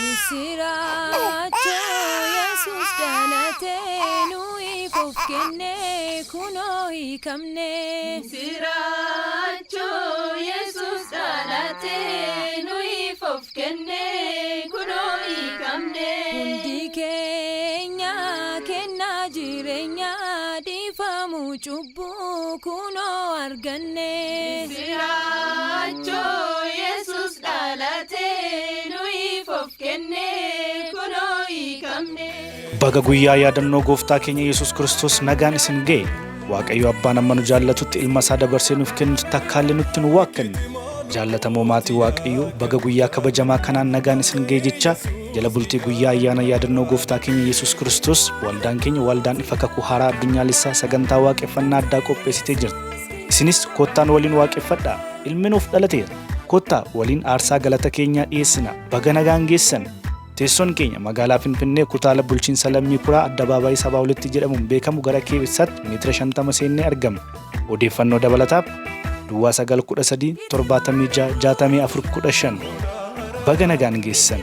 Misiracho Yesus dhalate nuyi fofkenne kuno hiikamne. Misiracho Yesus dhalate nuyi fofkenne kuno hiikamne. Hundi keenya kenna jireenya diifamu cubbuu kuno arganne. Misiracho Yesus dhalate nuyi fofkenne kuno hiikamne. Baga guyyaa yaadannoo gooftaa keenya Yesus Kiristoos nagaan isin ga'e. Waaqayyo abbaan amma nu jaallatutti ilma isaa dabarsee nuuf kennutti takkaallee nutti nu waakkanne. Jaallatamoo maatii Waaqayyo baga guyyaa kabajamaa kanaan nagaan isin ga'e jecha jala bultii guyyaa ayyaana yaadannoo gooftaa keenya Yesus Kiristoos waldaan keenya waldaan ifa kakuu haaraa addunyaalessaa sagantaa waaqeffannaa addaa qopheessitee jirti. Isinis kottaan waliin waaqeffadhaa. Ilmi nuuf dhalateera. Kottaa waliin aarsaa galata keenyaa dhiyeessina. Baga nagaan geessan. Teessoon keenya magaalaa Finfinnee kutaala bulchiinsa Lammii Kuraa addabaabaayii 72 jedhamuun beekamu gara keessatti meetira 50 seennee argama. Odeeffannoo dabalataaf Duwwaa 913 76 64 15. Baga nagaan geessan.